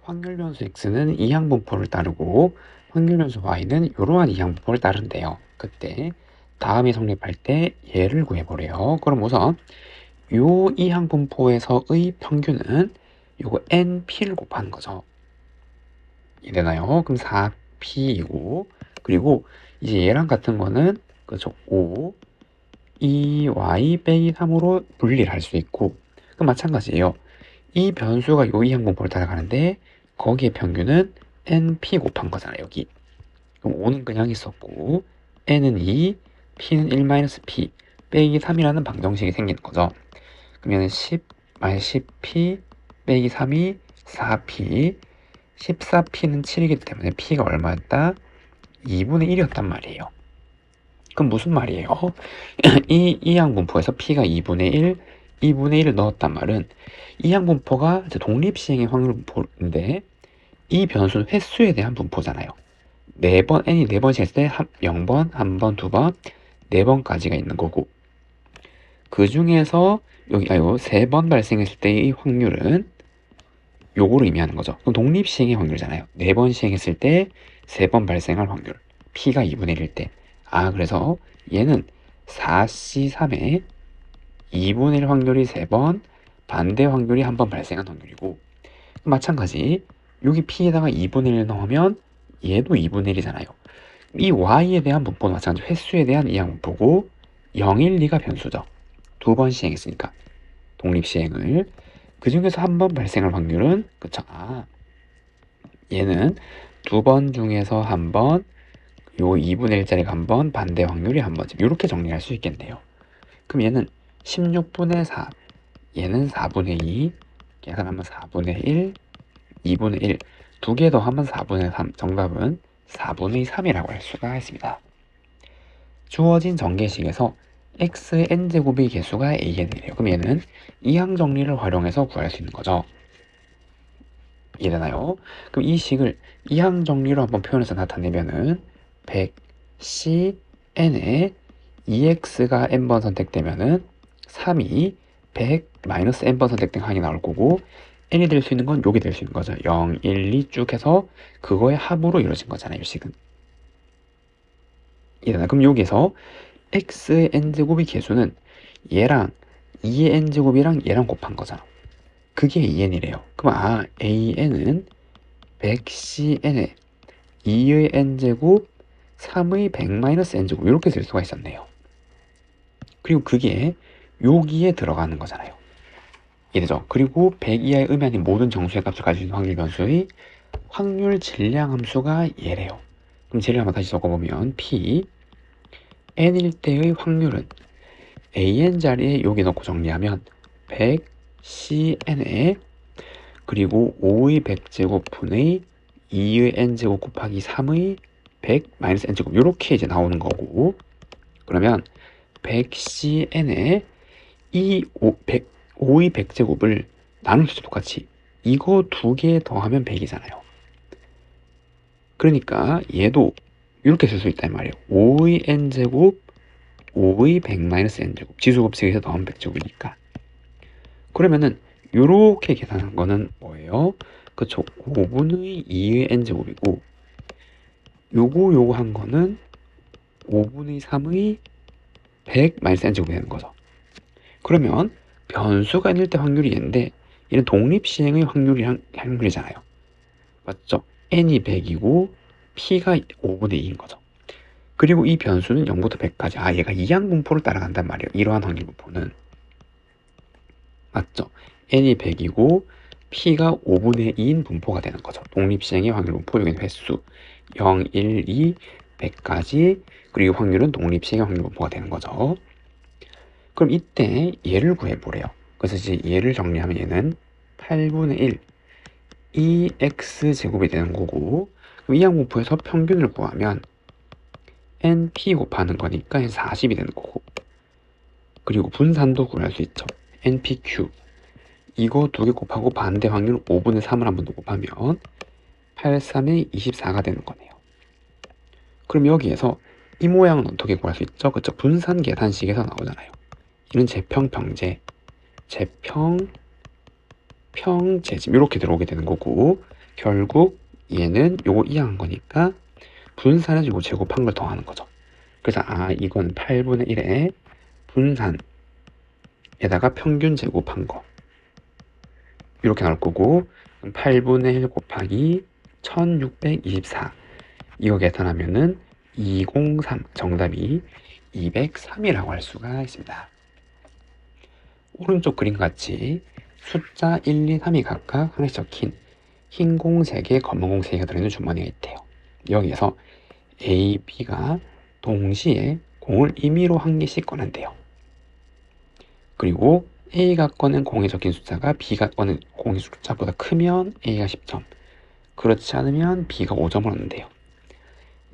확률 변수 x는 이항 분포를 따르고 확률 변수 y는 이러한 이항 분포를 따른대요. 그때 다음이 성립할 때 얘를 구해보래요. 그럼 우선 요 이항 분포에서의 평균은 요거 np를 곱하는 거죠. 이해되나요? 그럼 4p이고, 그리고 이제 얘랑 같은 거는 그죠, 5 2y 빼기 3으로 분리를 할 수 있고, 그럼 마찬가지예요. 이 변수가 요 이항 분포를 따라가는데 거기에 평균은 np 곱한 거잖아요. 여기. 그럼 5는 그냥 있었고 n은 2, p는 1-p 빼기 3이라는 방정식이 생기는 거죠. 그러면 10-10p 빼기 3이 4p, 14p는 7이기 때문에 p가 얼마였다? 2분의 1이었단 말이에요. 그럼 무슨 말이에요? 이 이항 분포에서 p가 2분의 1, 2분의 1을 넣었단 말은 이항 분포가 독립시행의 확률 분포인데 이 변수는 횟수에 대한 분포잖아요. 4번, n이 4번씩 했을 때 0번, 1번, 2번, 4번까지가 있는 거고, 그 중에서 여기 3번 발생했을 때의 확률은 요거를 의미하는 거죠. 그럼 독립시행의 확률이잖아요. 4번 시행했을 때 3번 발생할 확률, p가 2분의 1일 때. 그래서 얘는 4c3에 2분의 1 확률이 3번, 반대 확률이 1번 발생한 확률이고, 마찬가지 여기 p에다가 2분의 1 넣으면 얘도 2분의 1이잖아요. 이 y에 대한 분포는 마찬가지 횟수에 대한 이항 분포고 0, 1, 2가 변수죠. 2번 시행했으니까 독립시행을. 그 중에서 한 번 발생할 확률은 그쵸? 얘는 2번 중에서 한 번, 요 2분의 1짜리가 한 번, 반대 확률이 한 번쯤 이렇게 정리할 수 있겠네요. 그럼 얘는 16분의 4, 얘는 4분의 2, 계산하면 4분의 1, 2분의 1, 두 개 더하면 4분의 3, 정답은 4분의 3이라고 할 수가 있습니다. 주어진 전개식에서 x의 n제곱의 개수가 an이래요. 그럼 얘는 이항 정리를 활용해서 구할 수 있는 거죠. 이해되나요? 그럼 이 식을 이항 정리로 한번 표현해서 나타내면은 100cn에 2x가 n번 선택되면은 3이 100 n번 선택된 항이 나올 거고, n이 될 수 있는 건 요게 될 수 있는 거죠. 0, 1, 2 쭉 해서 그거의 합으로 이루어진 거잖아요, 이 식은. 이해되나? 그럼 여기서 x의 n제곱의 개수는 얘랑 2의 n제곱이랑 얘랑 곱한 거잖아. 그게 an이래요. 그럼 an은 100cn에 2의 n제곱 3의 100-n제곱 이렇게 될 수가 있었네요. 그리고 그게 여기에 들어가는 거잖아요. 이해되죠? 그리고 100 이하의 의미 아닌 모든 정수의 값을 가지고 있는 확률 변수의 확률 질량 함수가 얘래요. 그럼 쟤를 한번 다시 적어보면 p n일 때의 확률은 an 자리에 여기 넣고 정리하면 100cn에 그리고 5의 100제곱분의 2의 n제곱 곱하기 3의 100-n제곱 이렇게 이제 나오는 거고, 그러면 100cn에 이 5의 100제곱을 나눌 수 똑같이 이거 두 개 더하면 100이잖아요. 그러니까 얘도 이렇게 쓸 수 있단 말이에요. 5의 n제곱 5의 100-n제곱 지수곱식에서 더하면 100제곱이니까. 그러면은 요렇게 계산한 거는 뭐예요? 그쵸, 5분의 2의 n제곱이고 요거 한 거는 5분의 3의 100-n제곱이 되는 거죠. 그러면 변수가 n일 때 확률이 얘인데 얘는 독립시행의 확률이잖아요. 맞죠? n이 100이고 p가 5분의 2인 거죠. 그리고 이 변수는 0부터 100까지 얘가 이항 분포를 따라간단 말이에요. 이러한 확률 분포는. 맞죠? n이 100이고 p가 5분의 2인 분포가 되는 거죠. 독립시행의 확률 분포, 여기는 횟수 0, 1, 2, 100까지, 그리고 확률은 독립시행의 확률 분포가 되는 거죠. 그럼 이때 얘를 구해보래요. 그래서 이제 얘를 정리하면 얘는 8분의 1 2x제곱이 되는 거고, 그럼 이항 분포에서 평균을 구하면 np 곱하는 거니까 40이 되는 거고, 그리고 분산도 구할 수 있죠. npq 이거 두 개 곱하고 반대 확률 5분의 3을 한 번 더 곱하면 8, 3에 24가 되는 거네요. 그럼 여기에서 이 모양은 어떻게 구할 수 있죠? 그쵸? 분산 계산식에서 나오잖아요. 이는 재평, 재집 이렇게 들어오게 되는 거고, 결국 얘는 요거 이항한 거니까 분산해서 요거 제곱한 걸 더하는 거죠. 그래서 이건 8분의 1에 분산에다가 평균 제곱한 거 이렇게 나올 거고, 8분의 1 곱하기 1624 이거 계산하면은 203 정답이 203이라고 할 수가 있습니다. 오른쪽 그림 같이 숫자 1, 2, 3이 각각 하나씩 적힌 흰 공 3개, 검은 공 3개가 들어있는 주머니가 있대요. 여기에서 A, B가 동시에 공을 임의로 한 개씩 꺼낸대요. 그리고 A가 꺼낸 공에 적힌 숫자가 B가 꺼낸 공의 숫자보다 크면 A가 10점, 그렇지 않으면 B가 5점을 얻는데요.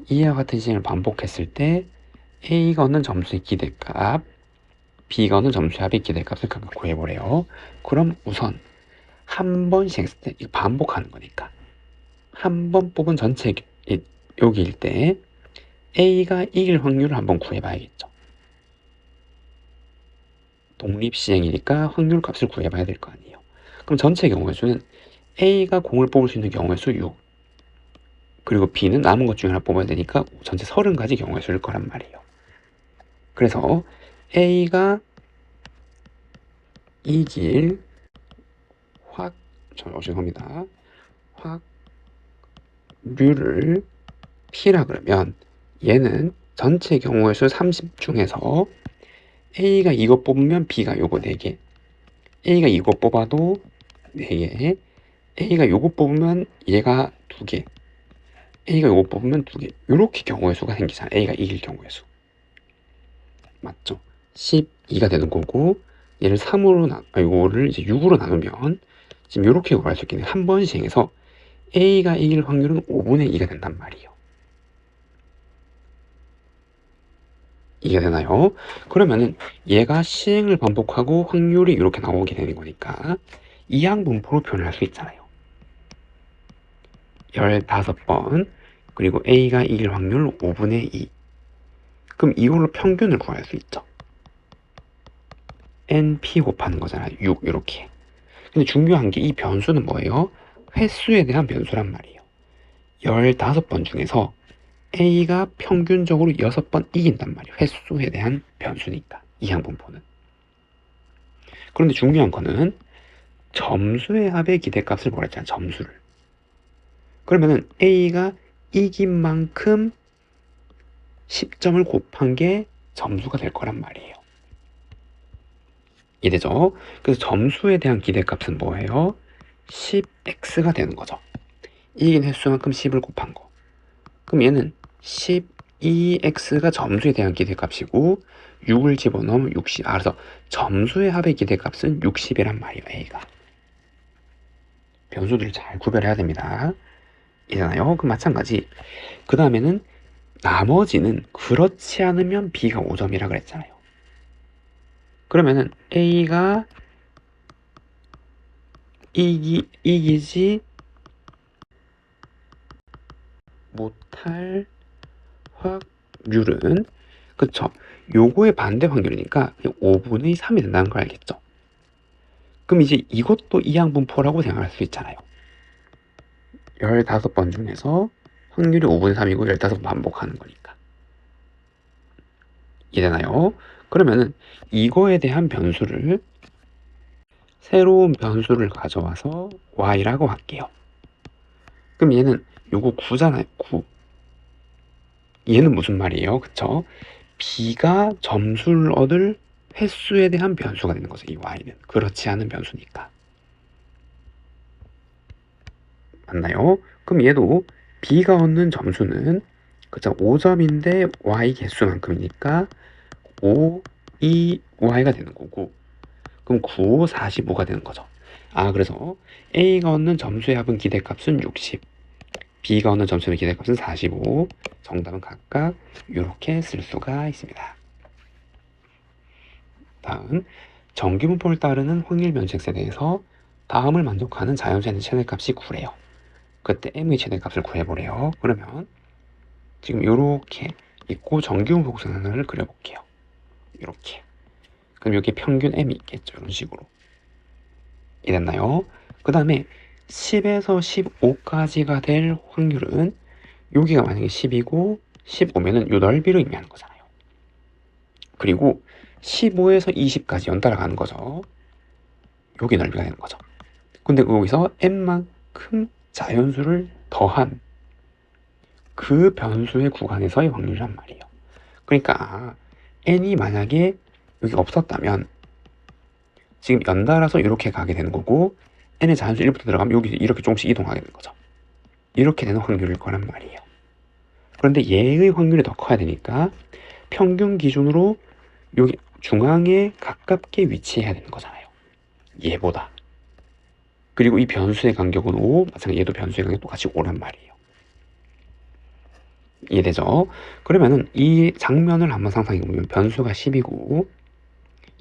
이와 같은 시행을 반복했을 때 A가 얻는 점수의 기대값, B가 얻는 점수의 합의 기대값을 각각 구해보래요. 그럼 우선 한 번 시행했을 때, 이거 반복하는 거니까 한 번 뽑은 전체 여기일 때 A가 이길 확률을 한번 구해봐야겠죠. 독립시행이니까 확률 값을 구해봐야 될 거 아니에요. 그럼 전체 경우의 수는 A가 공을 뽑을 수 있는 경우의 수 6, 그리고 B는 남은 것 중에 하나 뽑아야 되니까 전체 30가지 경우의 수일 거란 말이에요. 그래서 A가 이길 죄송합니다. 확률을 P라 그러면 얘는 전체 경우의 수 30 중에서 A가 이거 뽑으면 B가 요거 4개, A가 이거 뽑아도 4개, A가 요거 뽑으면 얘가 2개, A가 요거 뽑으면 2개, 요렇게 경우의 수가 생기잖아. A가 이길 경우의 수 맞죠? 12가 되는 거고, 얘를 3으로 요거를 이제 6으로 나누면 지금 요렇게 구할 수 있겠네. 한 번 시행해서 A가 이길 확률은 5분의 2가 된단 말이에요. 이해가 되나요? 그러면은 얘가 시행을 반복하고 확률이 이렇게 나오게 되는 거니까 이항분포로 표현할 수 있잖아요. 15번, 그리고 A가 이길 확률 5분의 2. 그럼 이걸로 평균을 구할 수 있죠. NP 곱하는 거잖아요. 6 이렇게. 근데 중요한 게 이 변수는 뭐예요? 횟수에 대한 변수란 말이에요. 15번 중에서 A가 평균적으로 6번 이긴단 말이에요. 횟수에 대한 변수니까, 이항분포는. 그런데 중요한 거는 점수의 합의 기대값을 뭐라 했잖아, 점수를. 그러면은 A가 이긴 만큼 10점을 곱한 게 점수가 될 거란 말이에요. 이해되죠? 그래서 점수에 대한 기대값은 뭐예요? 10x가 되는 거죠. 이긴 횟수만큼 10을 곱한 거. 그럼 얘는 12x가 점수에 대한 기대값이고 6을 집어넣으면 60. 그래서 점수의 합의 기대값은 60이란 말이에요. A가. 변수들을 잘 구별해야 됩니다. 이잖아요. 그럼 마찬가지. 그 다음에는 나머지는 그렇지 않으면 B가 5점이라 그랬잖아요. 그러면은 A가 이기지 못할 확률은, 그쵸? 요거의 반대 확률이니까 5분의 3이 된다는 걸 알겠죠? 그럼 이제 이것도 이항분포라고 생각할 수 있잖아요. 15번 중에서 확률이 5분의 3이고 15번 반복하는 거니까. 이해되나요? 그러면은 이거에 대한 변수를, 새로운 변수를 가져와서 y라고 할게요. 그럼 얘는 요거 9잖아요. 9. 얘는 무슨 말이에요? 그쵸? B가 점수를 얻을 횟수에 대한 변수가 되는 거죠. 이 y는. 그렇지 않은 변수니까. 맞나요? 그럼 얘도 B가 얻는 점수는, 그쵸? 5점인데 y 개수만큼이니까 5, 2, y가 되는 거고, 그럼 9, 5, 45가 되는 거죠. 그래서 A가 얻는 점수의 합은 기대값은 60, B가 얻는 점수의 기대값은 45. 정답은 각각 이렇게 쓸 수가 있습니다. 다음, 정기분포를 따르는 확률 면책세에 대해서 다음을 만족하는 자연수의 최대값이 9래요. 그때 m의 최대값을 구해보래요. 그러면 지금 이렇게 있고 정기분포 곡선을 그려볼게요. 이렇게. 그럼 여기 평균 m이 있겠죠. 이런 식으로. 이해됐나요? 그 다음에 10에서 15까지가 될 확률은 여기가 만약에 10이고 15면은 요 넓이를 의미하는 거잖아요. 그리고 15에서 20까지 연달아 가는 거죠. 여기 넓이가 되는 거죠. 근데 여기서 n만큼 자연수를 더한 그 변수의 구간에서의 확률이란 말이에요. 그러니까 n이 만약에 여기 없었다면 지금 연달아서 이렇게 가게 되는 거고 n의 자연수 1부터 들어가면 여기 이렇게 조금씩 이동하게 되는 거죠. 이렇게 되는 확률일 거란 말이에요. 그런데 얘의 확률이 더 커야 되니까 평균 기준으로 여기 중앙에 가깝게 위치해야 되는 거잖아요. 얘보다. 그리고 이 변수의 간격은 5, 마찬가지 얘도 변수의 간격 똑같이 5란 말이에요. 이해되죠? 그러면은 이 장면을 한번 상상해보면 변수가 10이고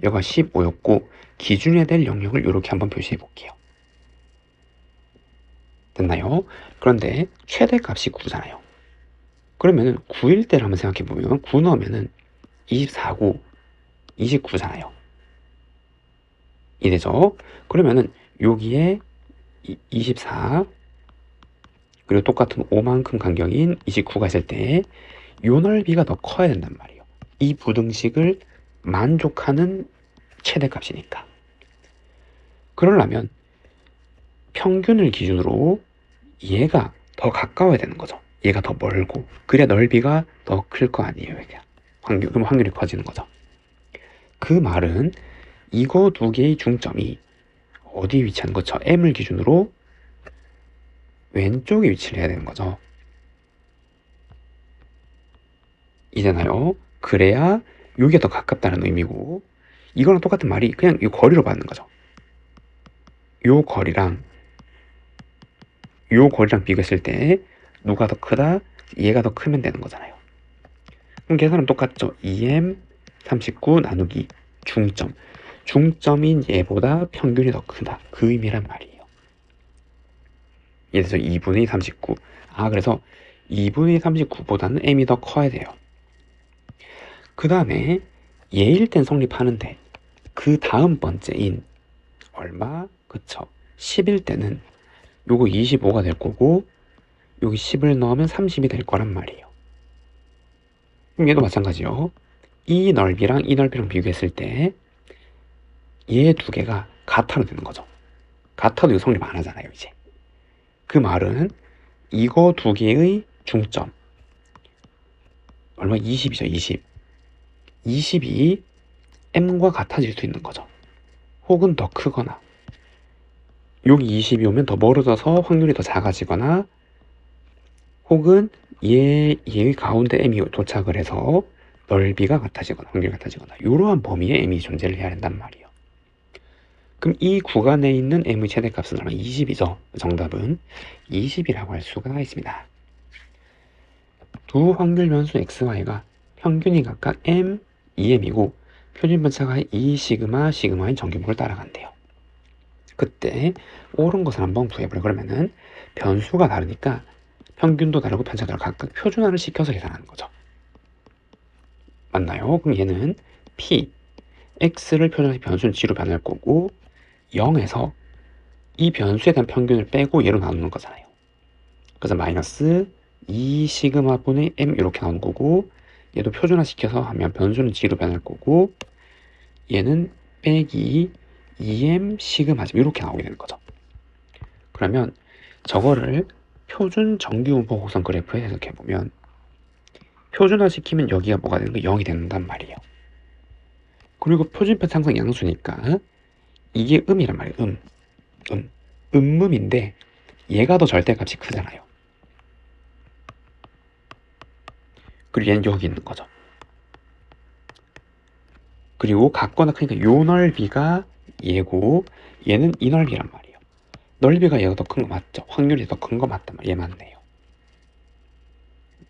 여기가 15였고 기준에 될 영역을 이렇게 한번 표시해 볼게요. 됐나요? 그런데 최대값이 9잖아요. 그러면은 9일 때를 한번 생각해 보면 9 넣으면은 24고 29잖아요. 이해되죠? 그러면은 여기에 24 그리고 똑같은 5만큼 간격인 29가 있을 때 요 넓이가 더 커야 된단 말이에요. 이 부등식을 만족하는 최대값이니까. 그러려면 평균을 기준으로 얘가 더 가까워야 되는 거죠. 얘가 더 멀고 그래야 넓이가 더 클 거 아니에요. 그럼 확률이 커지는 거죠. 그 말은 이거 두 개의 중점이 어디에 위치하는 거죠? m을 기준으로 왼쪽에 위치를 해야 되는 거죠. 이잖아요. 그래야 여기가 더 가깝다는 의미고 이거랑 똑같은 말이 그냥 이 거리로 받는 거죠. 요 거리랑 비교했을 때 누가 더 크다? 얘가 더 크면 되는 거잖아요. 그럼 계산은 똑같죠. 2m 39 나누기 중점. 중점인 얘보다 평균이 더 크다. 그 의미란 말이에요. 예를 들어서 2분의 39. 그래서 2분의 39보다는 m이 더 커야 돼요. 그 다음에 얘일 땐 성립하는데 그 다음 번째인 얼마? 그쵸. 10일 때는 요거 25가 될 거고 여기 10을 넣으면 30이 될 거란 말이에요. 그럼 얘도 마찬가지요. 이 넓이랑 이 넓이랑 비교했을 때 얘 두 개가 같아로 되는 거죠. 같아도 이거 성립 안 하잖아요, 이제. 그 말은 이거 두 개의 중점 얼마? 20이죠, 20. 20이 m과 같아질 수 있는 거죠. 혹은 더 크거나 여기 20이 오면 더 멀어져서 확률이 더 작아지거나 혹은 얘의 가운데 m이 도착을 해서 넓이가 같아지거나 확률이 같아지거나 이러한 범위에 m이 존재를 해야 된단 말이에요. 그럼 이 구간에 있는 m의 최대값은 얼마? 20이죠. 정답은 20이라고 할 수가 있습니다. 두 확률 변수 xy가 평균이 각각 m, 2m이고 표준 편차가 2시그마, 시그마인 정규목을 따라간대요. 그때 옳은 것을 한번 구해보려 그러면은 변수가 다르니까 평균도 다르고 편차도 다르고 각각 표준화를 시켜서 계산하는 거죠. 맞나요? 그럼 얘는 p, x를 표준화해서 변수는 g로 변할 거고 0에서 이 변수에 대한 평균을 빼고 얘로 나누는 거잖아요. 그래서 마이너스 2시그마분의 m 이렇게 나오는 거고 얘도 표준화 시켜서 하면 변수는 g로 변할 거고 얘는 빼기 2m 시그마 이렇게 나오게 되는 거죠. 그러면 저거를 표준 정규분포 곡선 그래프에 해석해보면 표준화 시키면 여기가 뭐가 되는 거? 0이 된단 말이에요. 그리고 표준편 항상 양수니까 이게 음이란 말이에요. 음음인데 얘가 더 절대값이 크잖아요. 그리고 얘는 여기 있는 거죠. 그리고 같거나 크니까 요 넓이가 얘고 얘는 이 넓이란 말이에요. 넓이가 얘가 더 큰 거 맞죠? 확률이 더 큰 거 맞단 말이에요. 얘 맞네요.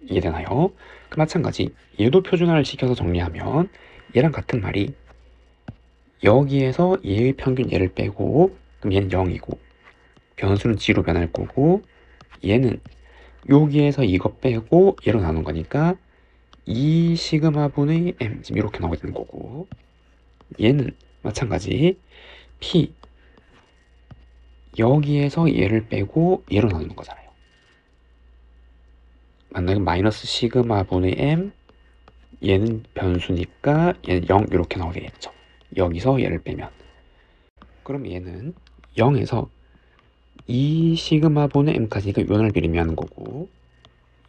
이해되나요? 그 마찬가지 얘도 표준화를 시켜서 정리하면 얘랑 같은 말이 여기에서 얘의 평균 얘를 빼고 그럼 얘는 0이고 변수는 g로 변할 거고 얘는 여기에서 이거 빼고 얘로 나눈 거니까 2 시그마분의 m 지금 이렇게 나오게 되는 거고 얘는 마찬가지 p 여기에서 얘를 빼고 얘로 나누는 거잖아요. 맞나요? 마이너스 시그마 분의 m, 얘는 변수니까 얘는 0 이렇게 나오게 되겠죠. 여기서 얘를 빼면 그럼 얘는 0에서 2 시그마 분의 m까지니까 요 넓이를 의미하는 거고,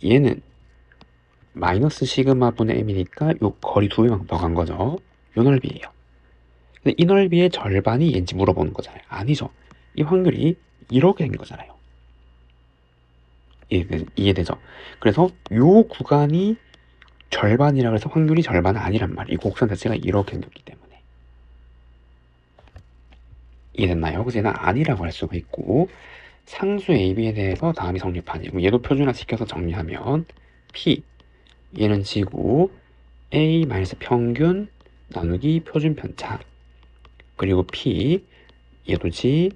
얘는 마이너스 시그마 분의 m이니까 요 거리 2배만 더 간 거죠. 요 넓이에요. 근데 이 넓이의 절반이 얘인지 물어보는 거잖아요. 아니죠. 이 확률이 이렇게 된 거잖아요. 이해되죠? 그래서 요 구간이 절반이라 그래서 확률이 절반은 아니란 말이에요. 이 곡선 자체가 이렇게 생겼기 때문에. 이해됐나요? 그래서 얘는 아니라고 할 수가 있고, 상수 AB에 대해서 다음이 성립하니 얘도 표준화 시켜서 정리하면 P, 얘는 지구 A 마이너스 평균 나누기 표준 편차, 그리고 P, 얘도 지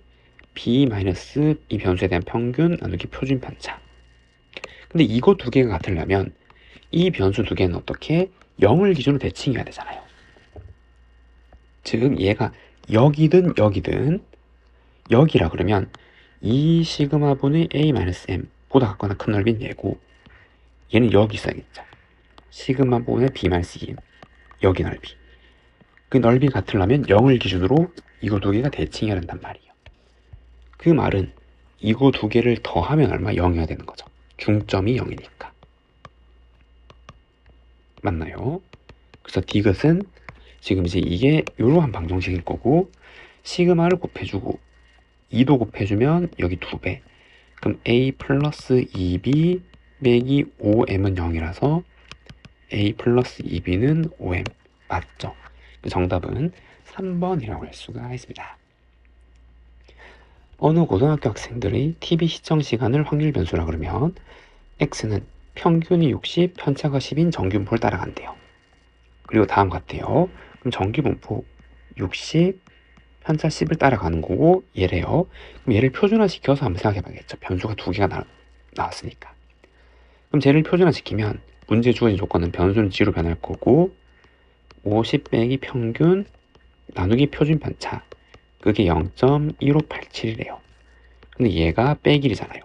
B 마이너스 이 변수에 대한 평균 나누기 표준 편차. 근데 이거 두 개가 같으려면 이 변수 두 개는 어떻게 0을 기준으로 대칭해야 되잖아요. 즉 얘가 여기든 여기든, 여기라 그러면 2 시그마 분의 a 마이너스 m 보다 같거나 큰 넓이는 얘고, 얘는 여기 있어야겠죠. 시그마 분의 b 마이너스 2m, 여기 넓이. 그 넓이 같으려면 0을 기준으로 이거 두 개가 대칭해야 된단 말이에요. 그 말은 이거 두 개를 더하면 얼마? 0이어야 되는 거죠. 중점이 0이니까. 맞나요? 그래서 디귿은 지금 이제 이게 이러한 방정식일 거고, 시그마를 곱해주고 2도 곱해주면 여기 2배. 그럼 a 플러스 2b 빼기 5m은 0이라서 a 플러스 2b는 5m. 맞죠? 정답은 3번이라고 할 수가 있습니다. 어느 고등학교 학생들의 TV 시청 시간을 확률 변수라 그러면 x는 평균이 60, 편차가 10인 정규분포를 따라간대요. 그리고 다음 같아요. 그럼 정규분포 60, 편차 10을 따라가는 거고 얘래요. 그럼 얘를 표준화시켜서 한번 생각해 봐야겠죠. 변수가 두 개가 나왔으니까. 그럼 쟤를 표준화시키면 문제 주어진 조건은 변수는 g로 변할 거고, 50 빼기 평균 나누기 표준 편차, 그게 0.1587이래요. 근데 얘가 빼기 1이잖아요.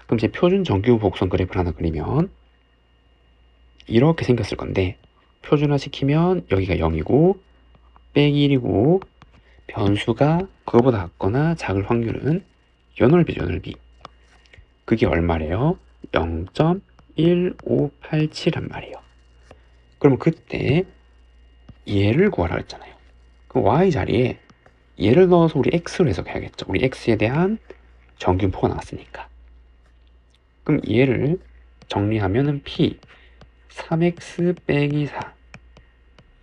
그럼 제 표준 정규 복선 그래프를 하나 그리면 이렇게 생겼을 건데, 표준화시키면 여기가 0이고 빼기 1이고 변수가 그거보다 같거나 작을 확률은 요 넓이죠, 요 넓이. 그게 얼마래요? 0.1587란 말이에요. 그러면 그때 얘를 구하라 했잖아요. 그럼 y 자리에 얘를 넣어서 우리 x로 해석해야겠죠. 우리 x에 대한 정규분포가 나왔으니까. 그럼 얘를 정리하면은 p 3x 빼기 4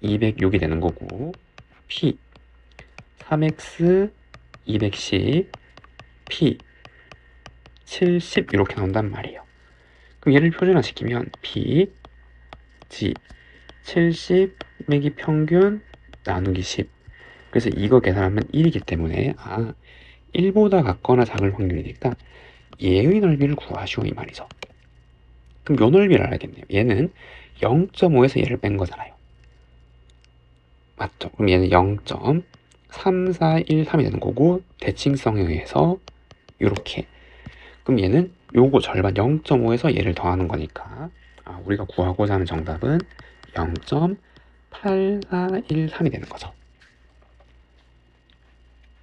206이 되는 거고, p 3x 210 p 70 이렇게 나온단 말이에요. 그럼 얘를 표준화시키면 p g 70 매기 평균 나누기 10. 그래서 이거 계산하면 1이기 때문에 1보다 같거나 작을 확률이니까 얘의 넓이를 구하시오 이 말이죠. 그럼 요 넓이를 알아야겠네요. 얘는 0.5에서 얘를 뺀 거잖아요. 맞죠? 그럼 얘는 0.3413이 되는 거고, 대칭성에 의해서 이렇게. 그럼 얘는 요거 절반 0.5에서 얘를 더하는 거니까 우리가 구하고자 하는 정답은 0.8413이 되는 거죠.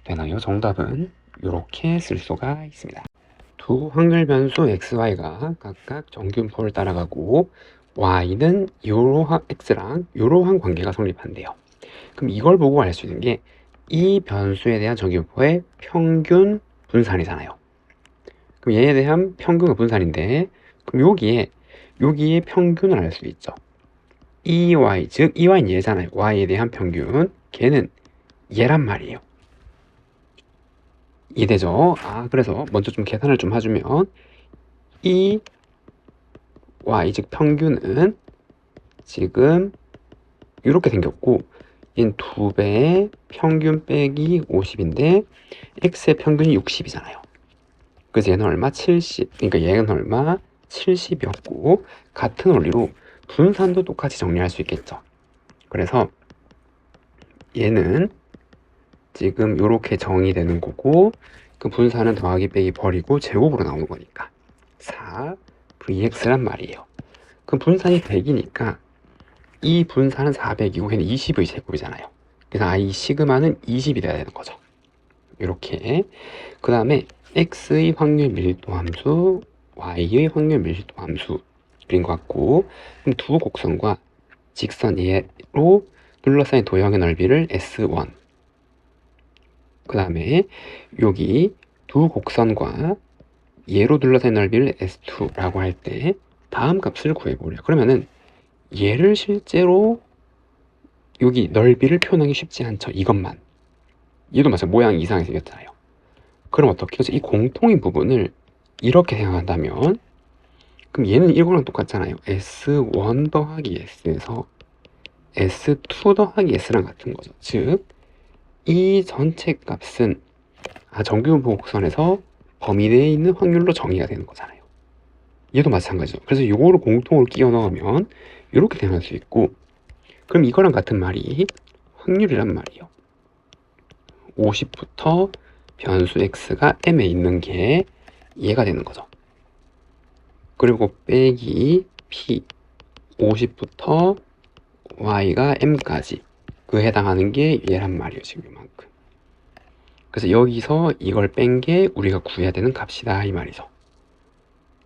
되나요? 정답은 이렇게 쓸 수가 있습니다. 두 확률 변수 xy가 각각 정규분포를 따라가고 y는 이러한 x랑 이러한 관계가 성립한대요. 그럼 이걸 보고 알 수 있는 게 이 변수에 대한 정규분포의 평균 분산이잖아요. 그럼 얘에 대한 평균 분산인데, 그럼 여기에 평균을 알 수 있죠. EY, 즉 EY는 얘잖아요. Y에 대한 평균, 걔는 얘란 말이에요. 이해되죠? 그래서 먼저 좀 계산을 좀 해주면 EY, 즉 평균은 지금 이렇게 생겼고, 얘는 2배의 평균 빼기 50인데 x의 평균이 60이잖아요. 그래서 얘는 얼마? 70. 그러니까 얘는 얼마? 70이었고, 같은 원리로 분산도 똑같이 정리할 수 있겠죠. 그래서 얘는 지금 이렇게 정의되는 거고, 그 분산은 더하기 빼기 버리고 제곱으로 나오는 거니까 4vx란 말이에요. 그럼 분산이 100이니까 이 분산은 400이고 얘는 20의 제곱이잖아요. 그래서 이 시그마는 20이 돼야 되는 거죠. 이렇게. 그 다음에 x의 확률 밀도 함수, y의 확률 밀도 함수 그린 것 같고, 그럼 두 곡선과 직선 예로 둘러싸인 도형의 넓이를 S1, 그 다음에 여기 두 곡선과 예로 둘러싸인 넓이를 S2라고 할 때 다음 값을 구해보래요. 그러면은 얘를 실제로 여기 넓이를 표현하기 쉽지 않죠. 이것만. 얘도 마찬가지로 모양이 이상하게 생겼잖아요. 그럼 어떻게 해서 이 공통인 부분을 이렇게 생각한다면, 그럼 얘는 이거랑 똑같잖아요. S1 더하기 S에서 S2 더하기 S랑 같은 거죠. 즉, 이 전체 값은 정규분포 곡선에서 범위 내에 있는 확률로 정의가 되는 거잖아요. 얘도 마찬가지죠. 그래서 이거를 공통으로 끼워 넣으면 이렇게 생각할 수 있고, 그럼 이거랑 같은 말이 확률이란 말이에요. 50부터 변수 x가 m에 있는 게 얘가 되는 거죠. 그리고 빼기 p 50부터 y가 m까지 그 해당하는 게 얘란 말이에요. 지금 이만큼. 그래서 여기서 이걸 뺀 게 우리가 구해야 되는 값이다 이 말이죠.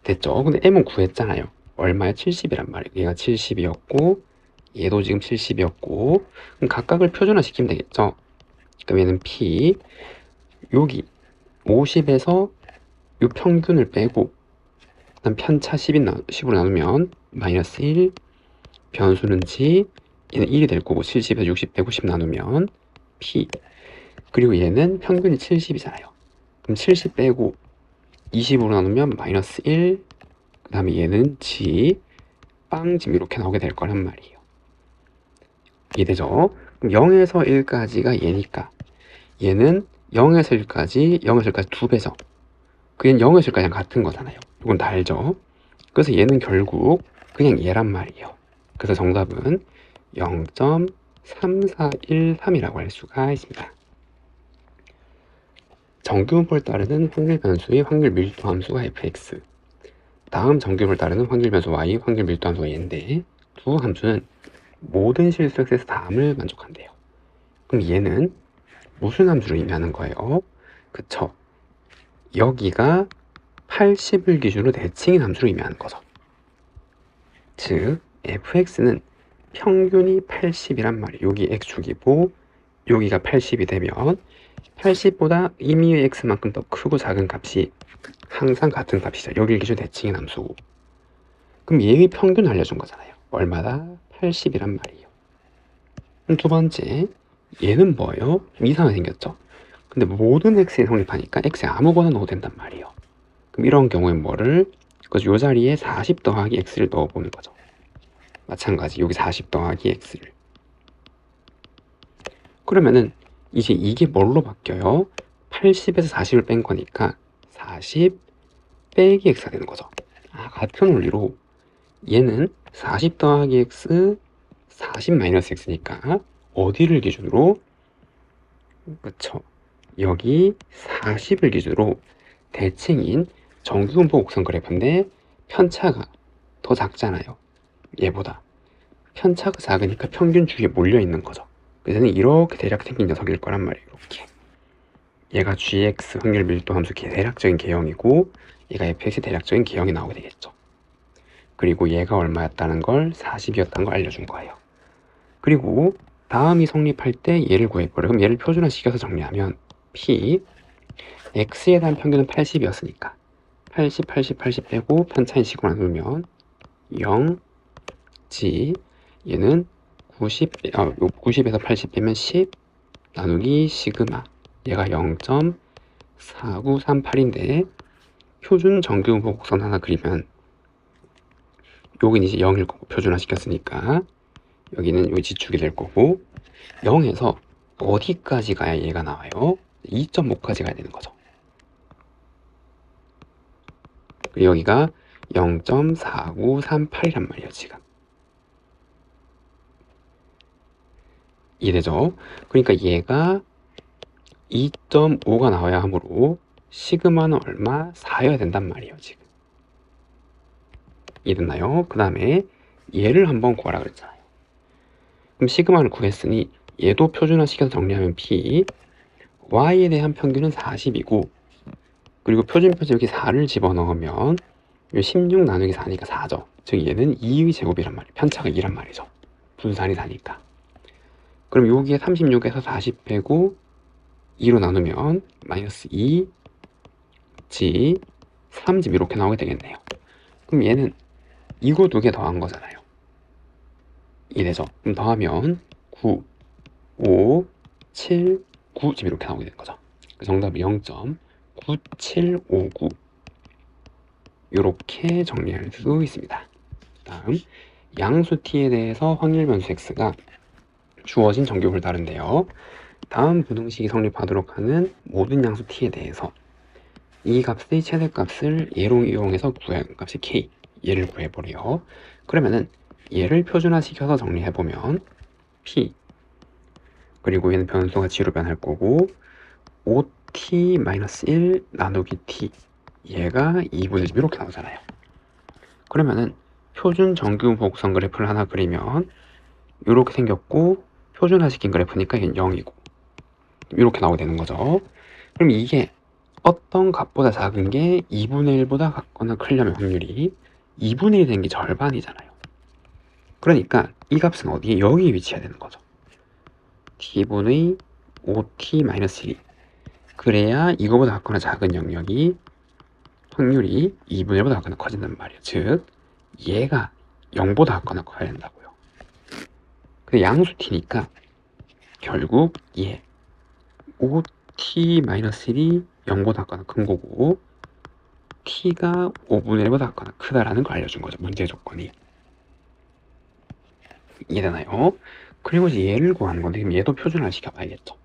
됐죠? 근데 m은 구했잖아요. 얼마야? 70이란 말이에요. 얘가 70이었고 얘도 지금 70이었고, 그럼 각각을 표준화 시키면 되겠죠. 그럼 얘는 p, 여기 50에서 이 평균을 빼고 그다음 편차 10으로 나누면 마이너스 1, 변수는 g, 얘는 1이 될 거고 70에서 60 빼고 10 나누면 p, 그리고 얘는 평균이 70이잖아요. 그럼 70 빼고 20으로 나누면 마이너스 1, 그 다음에 얘는 g, 빵, 지금 이렇게 나오게 될 거란 말이에요. 이해되죠? 그럼 0에서 1까지가 얘니까 얘는 0에서 1까지, 0에서 1까지 2배죠. 그냥 0에서 1까지랑 같은 거잖아요. 이건 다 알죠? 그래서 얘는 결국 그냥 얘란 말이에요. 그래서 정답은 0.3413이라고 할 수가 있습니다. 정규분포를 따르는 확률 변수의 확률 밀도 함수가 fx, 다음 정규분포를 따르는 확률 변수 y, 확률 밀도 함수가 얘인데, 두 함수는 모든 실수 x에서 다음을 만족한대요. 그럼 얘는 무슨 함수를 의미하는 거예요? 그쵸? 여기가 80을 기준으로 대칭인 함수를 의미하는 거죠. 즉 fx는 평균이 80이란 말이에요. 여기 x축이고 여기가 80이 되면 80보다 임의의 x만큼 더 크고 작은 값이 항상 같은 값이죠. 여기를 기준 대칭인 함수고, 그럼 얘의 평균을 알려준 거잖아요. 얼마다? 80이란 말이에요. 그럼 두 번째, 얘는 뭐예요? 좀 이상하게 생겼죠? 근데 모든 x에 성립하니까 x에 아무거나 넣어도 된단 말이에요. 그럼 이런 경우엔 뭐를? 그래서 요 자리에 40 더하기 x를 넣어보는 거죠. 마찬가지 여기 40 더하기 x를. 그러면은 이제 이게 뭘로 바뀌어요? 80에서 40을 뺀 거니까 40 빼기 x가 되는 거죠. 같은 원리로 얘는 40 더하기 x, 40 마이너스 x니까 어디를 기준으로? 그쵸, 여기 40을 기준으로 대칭인 정규분포 곡선 그래프인데 편차가 더 작잖아요. 얘보다 편차가 작으니까 평균 주위에 몰려 있는 거죠. 그래서 이렇게 대략 생긴 녀석일 거란 말이에요. 이렇게 얘가 gx 확률 밀도 함수 대략적인 개형이고 얘가 fx의 대략적인 개형이 나오게 되겠죠. 그리고 얘가 얼마였다는 걸 40이었다는 걸 알려준 거예요. 그리고 다음이 성립할 때 얘를 구해버려. 그럼 얘를 표준화 시켜서 정리하면 p, x에 대한 평균은 80이었으니까 80, 80, 80 빼고 편차인 식으로 나누면 0, g, 얘는 90에서 80 빼면 10 나누기 시그마, 얘가 0.4938인데 표준 정규분포 곡선 하나 그리면 여긴 이제 0일 거고 표준화 시켰으니까 여기는 요 지축이 될 거고 0에서 어디까지 가야 얘가 나와요? 2.5까지 가야 되는 거죠. 여기가 0.4938이란 말이에요. 지금 이해되죠? 그러니까 얘가 2.5가 나와야 하므로 시그마는 얼마? 4여야 된단 말이에요, 지금. 이해됐나요? 그 다음에 얘를 한번 구하라 그랬잖아요. 그럼 시그마를 구했으니 얘도 표준화 시켜서 정리하면 P, Y에 대한 평균은 40이고, 그리고 표준편에서 여기 4를 집어넣으면 16 나누기 4니까 4죠. 즉 얘는 2의 제곱이란 말이에요. 편차가 2란 말이죠. 분산이 다니까. 그럼 여기에 36에서 40 빼고 2로 나누면 마이너스 2, G, 3집 이렇게 나오게 되겠네요. 그럼 얘는 이거 두 개 더한 거잖아요. 이래죠. 그럼 더하면 9, 5, 7, 9집 이렇게 나오게 되는 거죠. 그 정답이 0.9759 이렇게 정리할 수 있습니다. 다음 양수 t에 대해서 확률 변수 x가 주어진 정규를 다른데요. 다음 부등식이 성립하도록 하는 모든 양수 t에 대해서 이 값의 최대값을 얘로 이용해서 구할 값이 k, 얘를 구해버려요. 그러면은 얘를 표준화시켜서 정리해보면 p, 그리고 얘는 변수가 g로 변할 거고 5t-1 나누기 t, 얘가 2분의 1 이렇게 나오잖아요. 그러면은 표준 정규 복선 그래프를 하나 그리면 이렇게 생겼고, 표준화시킨 그래프니까 얘는 0이고 이렇게 나오게 되는 거죠. 그럼 이게 어떤 값보다 작은 게 2분의 1보다 같거나 크려면 확률이 2분의 1이 된 게 절반이잖아요. 그러니까 이 값은 어디에? 여기에 위치해야 되는 거죠. t분의 5t-1이 그래야 이거보다 같거나 작은 영역이 확률이 2분의 1보다 같거나 커진단 말이에요. 즉 얘가 0보다 같거나 커야 된다고요. 근데 양수 t니까 결국 얘 5t-1이 0보다 같거나 큰 거고 t가 5분의 1보다 같거나 크다라는 걸 알려준 거죠. 문제 조건이. 이해되나요? 그리고 이제 얘를 구하는 건데 그럼 얘도 표준화 시켜봐야겠죠.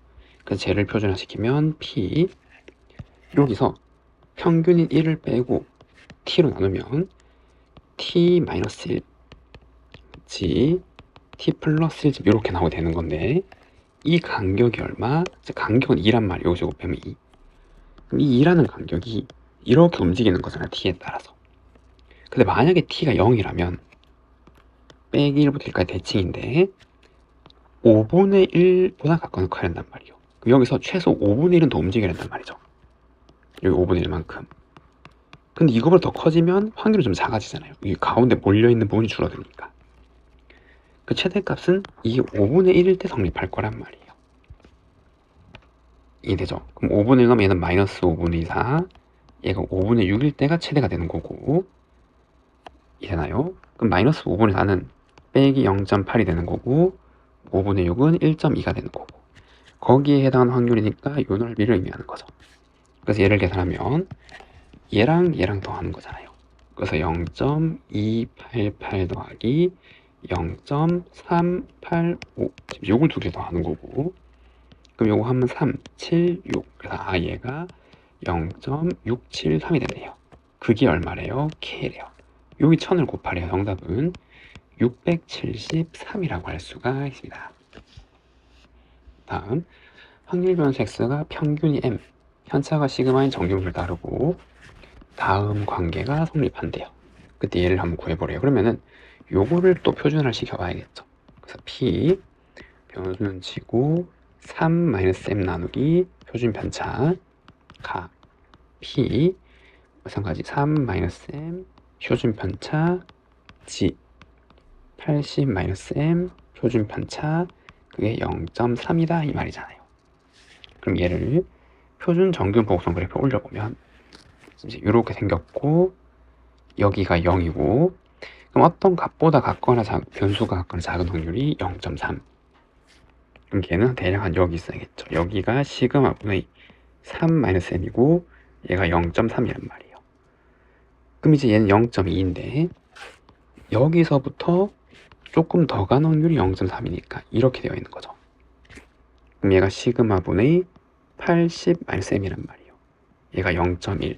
그래서 쟤를 표준화시키면 p, 여기서 평균인 1을 빼고 t로 나누면 t-1 g, t 플러스 1집 이렇게 나오게 되는 건데 이 간격이 얼마? 간격은 2란 말이에요. 여기서 곱하면 2. 그럼 이 2라는 간격이 이렇게 움직이는 거잖아요. t에 따라서. 근데 만약에 t가 0이라면 빼기 1부터 1까지 대칭인데 5분의 1보다 가까운 커야 한단 말이에요. 그럼 여기서 최소 5분의 1은 더 움직여야 한단 말이죠. 여기 5분의 1만큼. 근데 이거보다 더 커지면 확률이 좀 작아지잖아요. 이 가운데 몰려있는 부분이 줄어드니까. 그 최대값은 이게 5분의 1일 때 성립할 거란 말이에요. 이해되죠? 그럼 5분의 1 하면 얘는 마이너스 5분의 4, 얘가 5분의 6일 때가 최대가 되는 거고, 이해되나요? 그럼 마이너스 5분의 4는 빼기 0.8이 되는 거고 5분의 6은 1.2가 되는 거고, 거기에 해당하는 확률이니까 이 넓이를 의미하는 거죠. 그래서 얘를 계산하면 얘랑 얘랑 더하는 거잖아요. 그래서 0.288 더하기 0.385, 지금 요걸 두 개 더하는 거고, 그럼 요거 하면 3, 7, 6. 그래서 얘가 0.673이 되네요. 그게 얼마래요? K래요. 여기 1000을 곱하래요. 정답은 673이라고 할 수가 있습니다. 다음, 확률 변수 x가 평균이 m, 편차가 시그마인 정규분을 따르고 다음 관계가 성립한대요. 그때 얘를 한번 구해보래요. 그러면은 요거를 또 표준화를 시켜봐야겠죠. 그래서 p, 변수는 치고 3-m 나누기 표준 편차 가 p, 마찬가지 3-m 표준 편차 g 80-m 표준 편차 그게 0.3이다 이 말이잖아요. 그럼 얘를 표준 정규 보고선 그래프에 올려보면 이제 이렇게 생겼고 여기가 0이고, 그럼 어떤 값보다 같거나 변수가 같거나 작은 확률이 0.3. 그럼 걔는 대략 한 여기 있어야겠죠. 여기가 시그마분의 3-m이고 얘가 0.3이란 말이에요. 그럼 이제 얘는 0.2인데 여기서부터 조금 더 간 확률이 0.3이니까 이렇게 되어 있는 거죠. 그럼 얘가 시그마분의 80-m이란 말이에요. 얘가 0.1.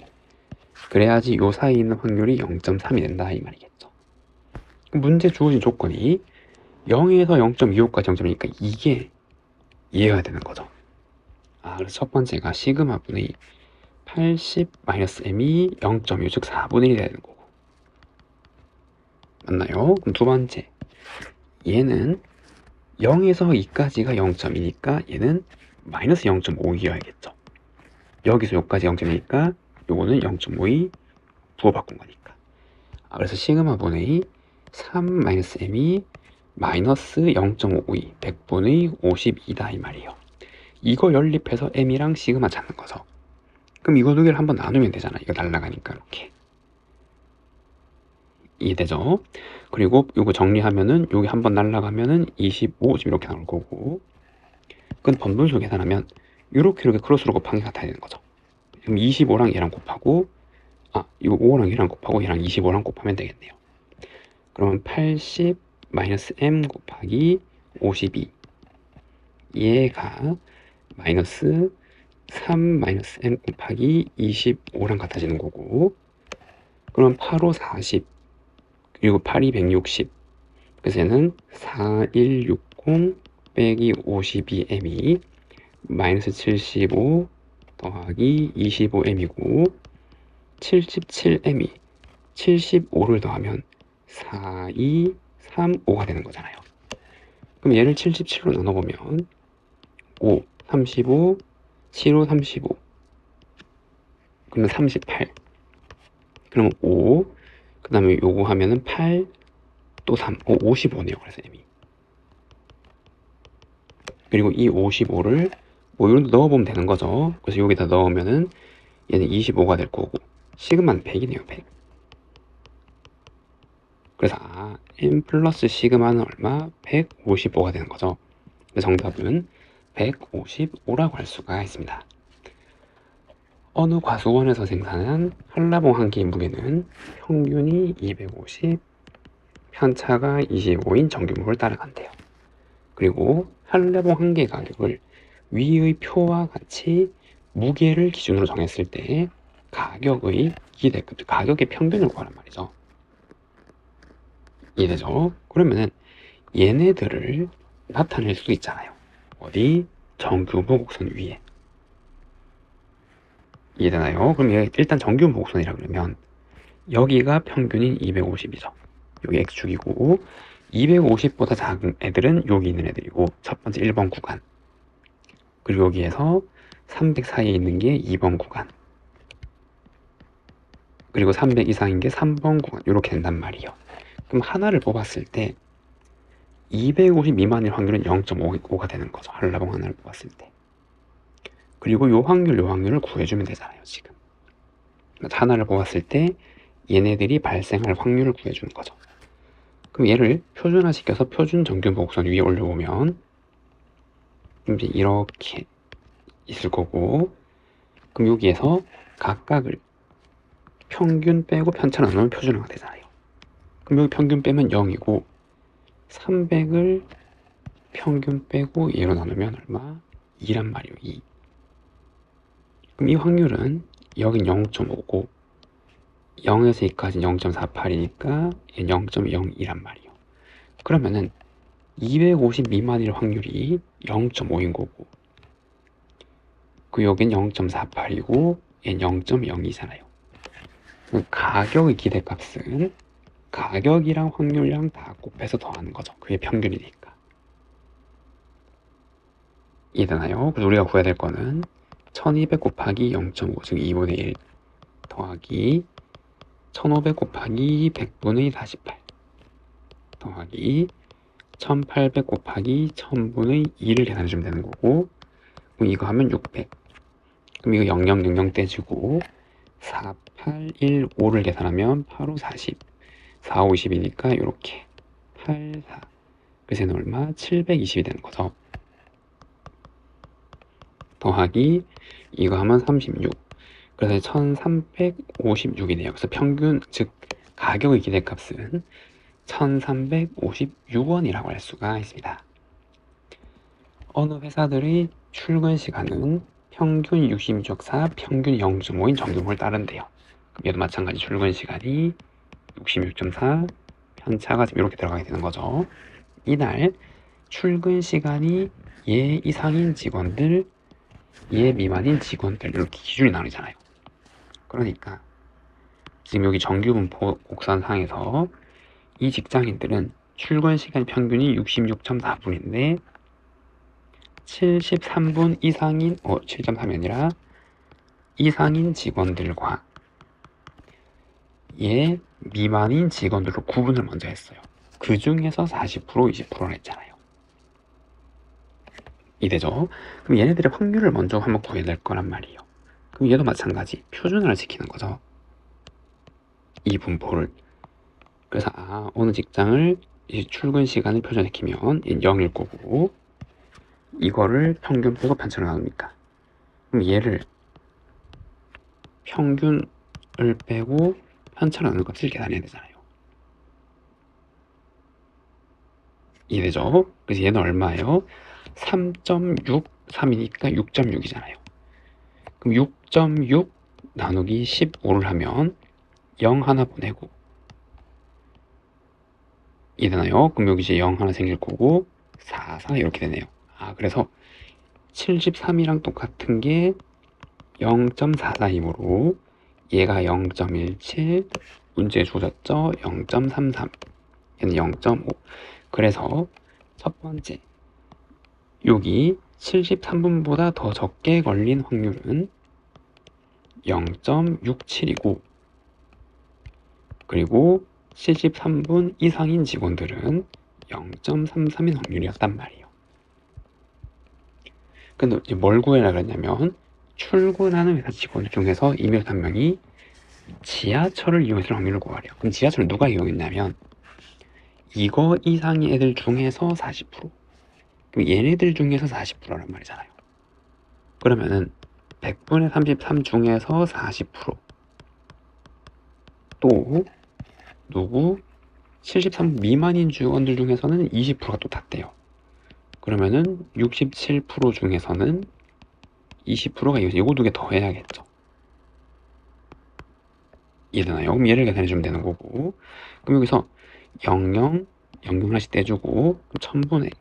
그래야지 요 사이에 있는 확률이 0.3이 된다 이 말이겠죠. 문제 주어진 조건이 0에서 0.25까지 0.2니까 이게 이해가 되는 거죠. 그래서 첫 번째가 시그마분의 80-m이 0.6, 즉 4분의 1이 되는 거고. 맞나요? 그럼 두 번째, 얘는 0에서 2까지가 0.2니까 얘는 마이너스 0.5이어야겠죠. 여기서 여기까지 0.2니까 요거는 0.5이 부호바꾼 거니까. 그래서 시그마 분의 3-m이 마이너스 0.52, 100분의 52다 이 말이에요. 이거 연립해서 m이랑 시그마 찾는 거죠. 그럼 이거 두 개를 한번 나누면 되잖아. 이거 날라가니까 이렇게. 이해되죠? 그리고 이거 정리하면은 여기 한번 날라가면은 25 지금 이렇게 나올 거고, 그건 번분수 계산하면 이렇게 크로스로 곱한 게 같아야 되는 거죠. 그럼 25랑 얘랑 곱하고, 이거 5랑 얘랑 곱하고 얘랑 25랑 곱하면 되겠네요. 그러면 80 m 곱하기 52, 얘가 마이너스 3 m 곱하기 25랑 같아지는 거고, 그럼 8, 5, 40, 그리고 8, 2, 160, 그래서 얘는 4160 빼기 52m이 마이너스 75 더하기 25m이고, 77m이 75를 더하면 4235가 되는 거잖아요. 그럼 얘를 77로 나눠보면 5, 35, 7, 5, 35, 그러면 38, 그러면 5, 그 다음에 요거 하면은 8, 또 3, 55네요. 그래서 m이. 그리고 이 55를 뭐 이런 데 넣어보면 되는 거죠. 그래서 여기다 넣으면은 얘는 25가 될 거고, 시그마는 100이네요. 100. 그래서 m 플러스 시그마는 얼마? 155가 되는 거죠. 정답은 155라고 할 수가 있습니다. 어느 과수원에서 생산한 한라봉 한 개의 무게는 평균이 250, 편차가 25인 정규목을 따라간대요. 그리고 한라봉 한 개의 가격을 위의 표와 같이 무게를 기준으로 정했을 때 가격의 평균을 구하란 말이죠. 이해되죠? 그러면은 얘네들을 나타낼 수도 있잖아요. 어디? 정규보곡선 위에. 이해되나요? 그럼 얘 일단 정규보곡선이라 그러면 여기가 평균인 250이죠. 여기 x축이고 250보다 작은 애들은 여기 있는 애들이고, 첫 번째 1번 구간, 그리고 여기에서 300 사이에 있는 게 2번 구간, 그리고 300 이상인 게 3번 구간, 이렇게 된단 말이에요. 그럼 하나를 뽑았을 때 250 미만일 확률은 0.5가 되는 거죠. 한라봉 하나를 뽑았을 때. 그리고 요 확률을 구해주면 되잖아요. 지금 하나를 뽑았을 때 얘네들이 발생할 확률을 구해주는 거죠. 그럼 얘를 표준화 시켜서 표준 정규보곡선 위에 올려보면 이제 이렇게 있을 거고, 그럼 여기에서 각각을 평균 빼고 편차를 나누면 표준화가 되잖아요. 그럼 여기 평균 빼면 0이고 300을 평균 빼고 얘로 나누면 얼마? 2란 말이에요. 2. 그럼 이 확률은 여긴 0.5고 0에서 2까지는 0.48이니까 0.02란 말이에요. 그러면은 250 미만일 확률이 0.5인 거고, 그 여긴 0.48이고 얘는 0.02잖아요. 가격의 기대값은 가격이랑 확률이랑 다 곱해서 더하는 거죠. 그게 평균이니까. 이해되나요? 그래서 우리가 구해야 될 거는 1200 곱하기 0.5, 즉 2분의 1 더하기 1500 곱하기 100분의 48 더하기 1800 곱하기 1000분의 2를 계산해주면 되는 거고, 그럼 이거 하면 600. 그럼 이거 0000 떼주고 4815를 계산하면 85 40, 45 20이니까 이렇게 84, 그래서 얘는 얼마? 720이 되는 거죠. 더하기 이거 하면 36, 그래서 1356이네요. 그래서 평균, 즉 가격의 기대값은 1356원이라고 할 수가 있습니다. 어느 회사들의 출근 시간은 평균 66.4, 평균 0.5인 정규목을 따른대요. 얘도 마찬가지 출근 시간이 66.4, 편차가 지금 이렇게 들어가게 되는 거죠. 이날 출근 시간이 얘 이상인 직원들, 얘 미만인 직원들, 이렇게 기준이 나뉘잖아요. 그러니까 지금 여기 정규분포 곡선상에서 이 직장인들은 출근 시간 평균이 66.4분인데 73분 이상인 7.3이 아니라 이상인 직원들과 얘 미만인 직원들로 구분을 먼저 했어요. 그 중에서 40%, 20%를 했잖아요. 이래죠. 그럼 얘네들의 확률을 먼저 한번 구해낼 거란 말이에요. 그럼 얘도 마찬가지 표준화를 시키는 거죠. 이 분포를. 그래서 어느 직장을 이제 출근 시간을 표준시키면 0일 거고 이거를 평균 빼고 편차로 나눕니까? 그럼 얘를 평균을 빼고 편차로 나누는 값을 계산해야 되잖아요. 이래죠. 그래서 얘는 얼마예요? 3.63이니까 6.6이잖아요. 그럼 6.6 나누기 15를 하면 0 하나 보내고 이되나요? 그럼 여기 이제 0 하나 생길 거고 4, 4 이렇게 되네요. 그래서 73이랑 똑같은 게 0.44이므로 얘가 0.17, 문제에 주어졌죠? 0.33, 얘는 0.5. 그래서 첫 번째, 여기 73분보다 더 적게 걸린 확률은 0.67이고 그리고 73분 이상인 직원들은 0.33인 확률이었단 말이에요. 근데 이제 뭘 구해라 그랬냐면 출근하는 회사 직원 중에서 이메일 한 명이 지하철을 이용했을 확률을 구하래요. 그럼 지하철을 누가 이용했냐면 이거 이상의 애들 중에서 40%. 그럼 얘네들 중에서 40%란 말이잖아요. 그러면은 100분의 33 중에서 40%. 또 누구 73 미만인 직원들 중에서는 20%가 또 탔대요. 그러면은 67% 중에서는 20%가 이거 두 개 더 해야겠죠. 이해되나요? 그럼 얘를 계산해주면 되는 거고 그럼 여기서 00 하나씩 떼주고 그럼 1000분의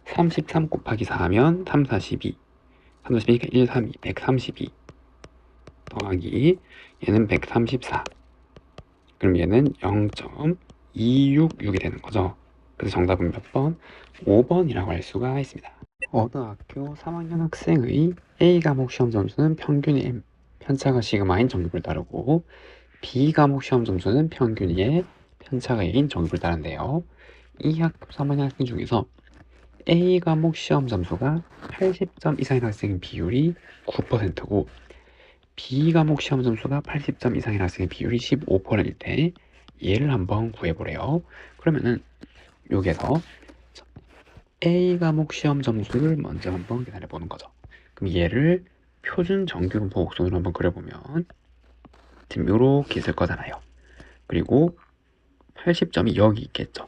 33 곱하기 4 하면 3, 42 3, 42니까 1, 3, 2 132 더하기 얘는 134 그럼 얘는 0.266이 되는 거죠. 그래서 정답은 몇 번? 5번이라고 할 수가 있습니다. 어느 학교 3학년 학생의 A 과목 시험 점수는 평균이 M, 편차가 시그마인 정규를 따르고 B 과목 시험 점수는 평균이 의 편차가 A인 정규를 따른대요. 이 학교 3학년 학생 중에서 A 과목 시험 점수가 80점 이상인 학생의 비율이 9%고 B 과목 시험 점수가 80점 이상인 학생의 비율이 15%일 때 얘를 한번 구해보래요. 그러면은 여기에서 A 과목 시험 점수를 먼저 한번 계산해 보는 거죠. 그럼 얘를 표준 정규분포 곡선으로 한번 그려보면 지금 이렇게 있을 거잖아요. 그리고 80점이 여기 있겠죠.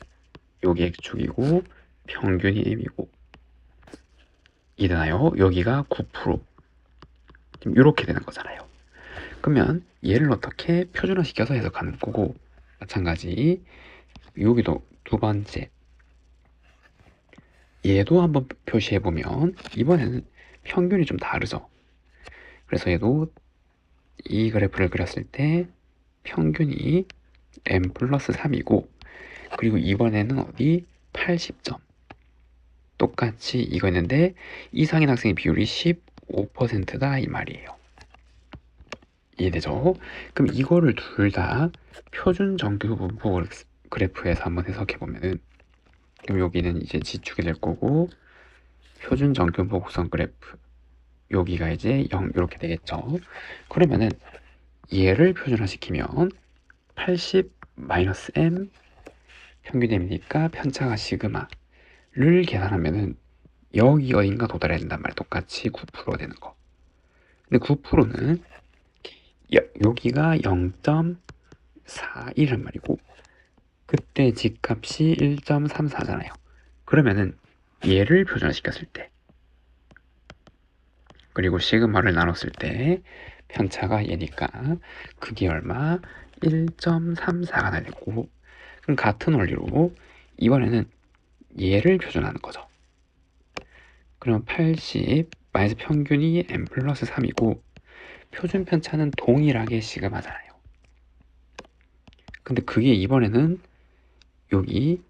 여기 X축이고 평균이 M이고 이되나요? 여기가 9% 지금 이렇게 되는 거잖아요. 그러면 얘를 어떻게 표준화시켜서 해석하는 거고 마찬가지 여기도 두 번째 얘도 한번 표시해보면 이번에는 평균이 좀 다르죠. 그래서 얘도 이 그래프를 그렸을 때 평균이 m 플러스 3이고 그리고 이번에는 어디 80점 똑같이 이거 있는데 이상인 학생의 비율이 15%다 이 말이에요. 이해되죠? 그럼 이거를 둘 다 표준 정규 분포 그래프에서 한번 해석해 보면은 그럼 여기는 이제 지축이 될 거고 표준 정규 분포 곡선 그래프 여기가 이제 0 이렇게 되겠죠. 그러면은 얘를 표준화시키면 80 마이너스 m 평균 m이니까 편차가 시그마를 계산하면은 여기 어딘가 도달해야 된단 말이야. 똑같이 9% 되는 거. 근데 9%는 여기가 0.41란 말이고 그때 집값이 1.34잖아요. 그러면은 얘를 표준화시켰을 때 그리고 시그마를 나눴을 때 편차가 얘니까 그게 얼마? 1.34가 나되고 그럼 같은 원리로 이번에는 얘를 표준하는 거죠. 그럼 80 마이너스 평균이 m 플러스 3이고 표준 편차는 동일하게 시그마잖아요. 근데 그게 이번에는 여기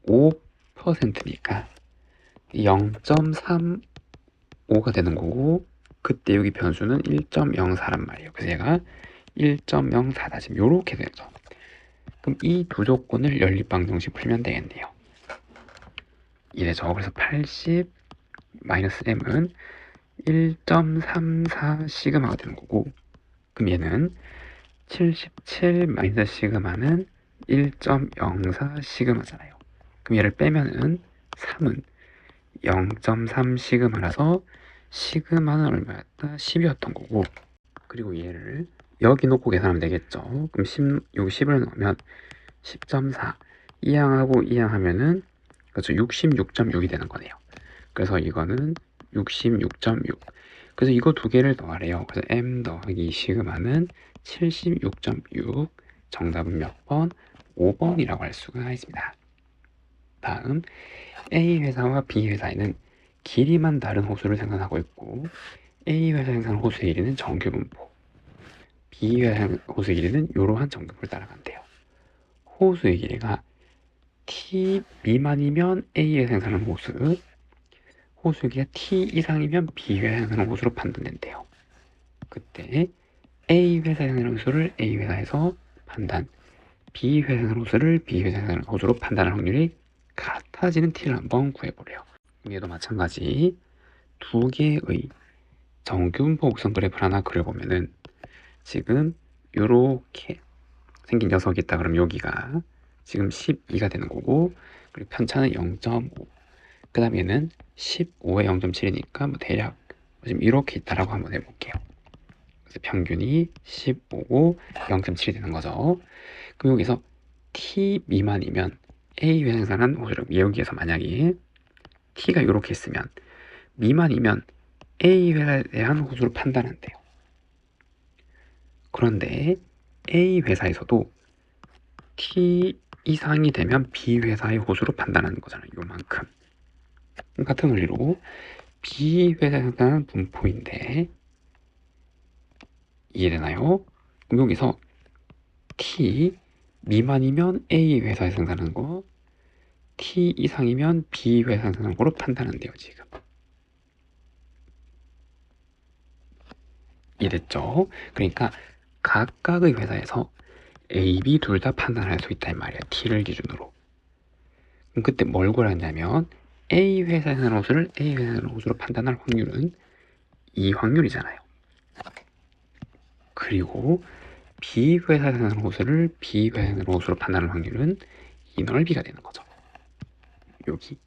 15%니까 0.35가 되는 거고, 그때 여기 변수는 1.04란 말이에요. 그래서 얘가 1.04다. 지금 요렇게 되죠. 그럼 이 두 조건을 연립방정식 풀면 되겠네요. 이래죠. 그래서 80 마이너스 m은 1.34 시그마가 되는 거고, 그럼 얘는 77 마이너스 시그마는 1.04 시그마잖아요. 그럼 얘를 빼면은 3은 0.3 시그마라서 시그마는 얼마였다? 10이었던 거고, 그리고 얘를 여기 놓고 계산하면 되겠죠. 그럼 10, 여기 10을 넣으면 10.4 이항하고 이항하면은 그렇죠. 66.6이 되는 거네요. 그래서 이거는 66.6. 그래서 이거 두 개를 더하래요. 그래서 m 더하기 시그마는 76.6. 정답은 몇 번? 5번이라고 할 수가 있습니다. 다음 A 회사와 B 회사에는 길이만 다른 호수를 생산하고 있고, A 회사 생산 호수의 길이는 정규 분포, B 회사 호수의 길이는 이러한 정규분포를 따라간대요. 호수의 길이가 t 미만이면 A 회사 생산하는 호수, 호수의 길이가 t 이상이면 B 회사 생산하는 호수로 판단된대요. 그때 A 회사 생산하는 호수를 A 회사에서 판단, B 회사 생산하는 호수를 B 회사 생산하는 호수로 판단할 확률이 같아지는 t를 한번 구해보래요. 얘도 마찬가지 두 개의 정규분포 곡선 그래프를 하나 그려보면은 지금 요렇게 생긴 녀석이 있다 그러면 여기가 지금 12가 되는 거고, 그리고 편차는 0.5, 그 다음 얘는 15에 0.7이니까 뭐 대략 지금 이렇게 있다라고 한번 해볼게요. 그래서 평균이 15고 0.7이 되는 거죠. 그럼 여기서 t 미만이면 A 회사 생산한 호수를 여기에서 만약에 t가 이렇게 있으면 미만이면 A 회사에 대한 호수를 판단한대요. 그런데 A 회사에서도 T 이상이 되면 B 회사의 호수로 판단하는 거잖아요. 요만큼. 같은 원리로 B 회사에 생산한 분포인데, 이해되나요? 그럼 여기서 T 미만이면 A 회사에 생산하는 거, T 이상이면 B 회사에 생산하는 거로 판단한대요. 지금 이해됐죠? 그러니까 각각의 회사에서 A, B 둘 다 판단할 수 있다 이 말이야. T를 기준으로. 그럼 그때 뭘 구하냐면 A 회사에 사는 호수를 A 회사에 사는 호수로 판단할 확률은 이 확률이잖아요. 그리고 B 회사에 사는 호수를 B 회사에 사는 호수로 판단할 확률은 이 넓이가 되는 거죠. 여기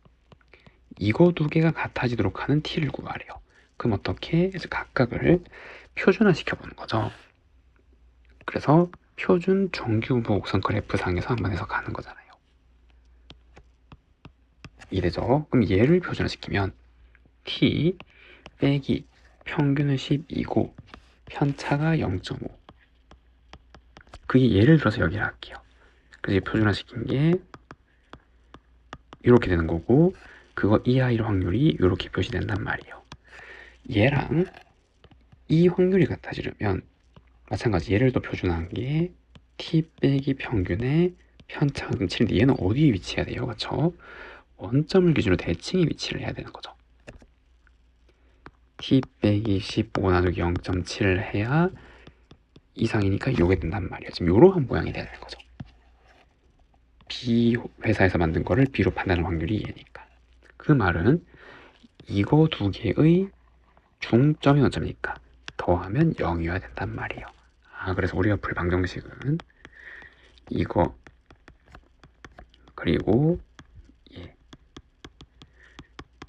이거 두 개가 같아지도록 하는 T를 구하래요. 그럼 어떻게 해서 각각을 표준화 시켜보는 거죠. 그래서 표준 정규분포 곡선 그래프 상에서 한번 해석하는 거잖아요. 이래죠. 그럼 얘를 표준화시키면 t 빼기 평균은 12고 편차가 0.5. 그게 예를 들어서 여기를 할게요. 그래서 표준화시킨 게 이렇게 되는 거고, 그거 이하일 확률이 이렇게 표시된단 말이에요. 얘랑 이 확률이 같아지려면 마찬가지 얘를 더 표준화한 게 t 빼기 평균의 편차가 7인데 얘는 어디에 위치해야 돼요? 그렇죠? 원점을 기준으로 대칭에 위치를 해야 되는 거죠. t 빼기 15 나누기 0.7을 해야 이상이니까 이게 된단 말이에요. 지금 이러한 모양이 돼야 되는 거죠. B 회사에서 만든 거를 B로 판단할 확률이 얘니까. 그 말은 이거 두 개의 중점이 어쩌니까 더하면 0이어야 된단 말이에요. 그래서 우리가 풀 방정식은 이거 그리고 얘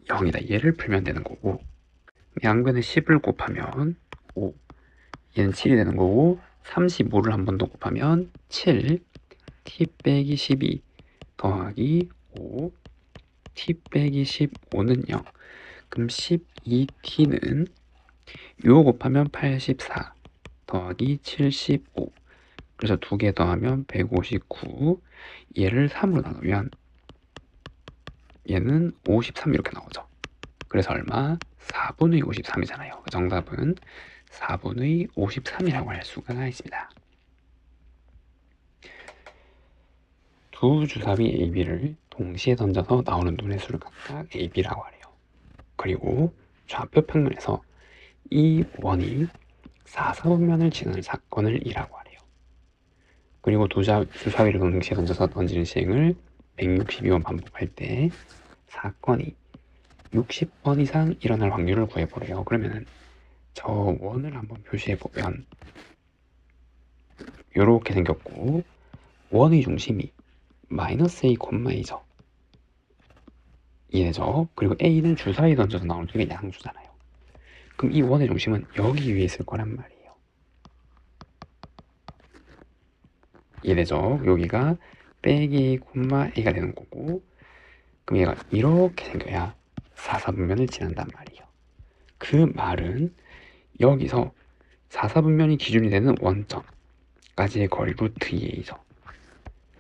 0이다. 얘를 풀면 되는 거고, 양변에 10을 곱하면 5, 얘는 7이 되는 거고, 35를 한 번 더 곱하면 7, t 빼기 12 더하기 5, t 빼기 15는 0. 그럼 12t는 요 곱하면 84 더하기 75. 그래서 두 개 더하면 159. 얘를 3으로 나누면 얘는 53 이렇게 나오죠. 그래서 얼마? 4분의 53이잖아요. 정답은 4분의 53이라고 할 수가 있습니다. 두 주사위 AB를 동시에 던져서 나오는 눈의 수를 각각 AB라고 하래요. 그리고 좌표 평면에서 이 원이 4사분면을 지나는 사건을 E라고 하래요. 그리고 주사위를 동시에 던져서 던지는 시행을 162번 반복할 때 사건이 60번 이상 일어날 확률을 구해보래요. 그러면은 저 원을 한번 표시해보면 이렇게 생겼고, 원의 중심이 마이너스 A, A죠. 이해되죠? 그리고 A는 주사위 던져서 나오는 쪽이 양수잖아요. 그럼 이 원의 중심은 여기 위에 있을 거란 말이에요. 이해되죠? 여기가 빼기 A가 되는 거고, 그럼 얘가 이렇게 생겨야 4사분면을 지난단 말이에요. 그 말은 여기서 4사분면이 기준이 되는 원점까지의 거리 루트 2a죠.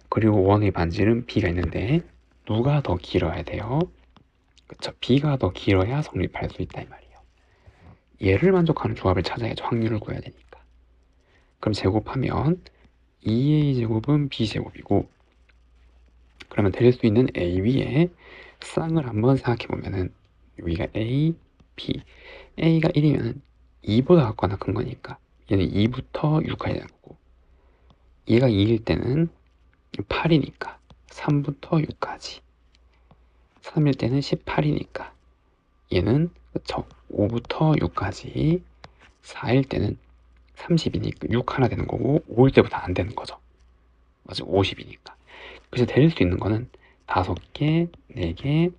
그리고 원의 반지름 b가 있는데 누가 더 길어야 돼요? 그쵸, b가 더 길어야 성립할 수 있다 이 말이에요. 얘를 만족하는 조합을 찾아야죠. 확률을 구해야 되니까. 그럼 제곱하면 2a제곱은 b제곱이고, 그러면 될 수 있는 a 위에 쌍을 한번 생각해보면은 여기가 a, b, a가 1이면 2보다 작거나 큰 거니까 얘는 2부터 6까지 되는 거고, 얘가 2일 때는 8이니까 3부터 6까지, 3일 때는 18이니까 얘는 그쵸 5부터 6까지, 4일 때는 30이니까 6 하나 되는 거고, 5일 때부터 안 되는 거죠. 맞아, 50이니까. 그래서 될 수 있는 거는 5개, 4개,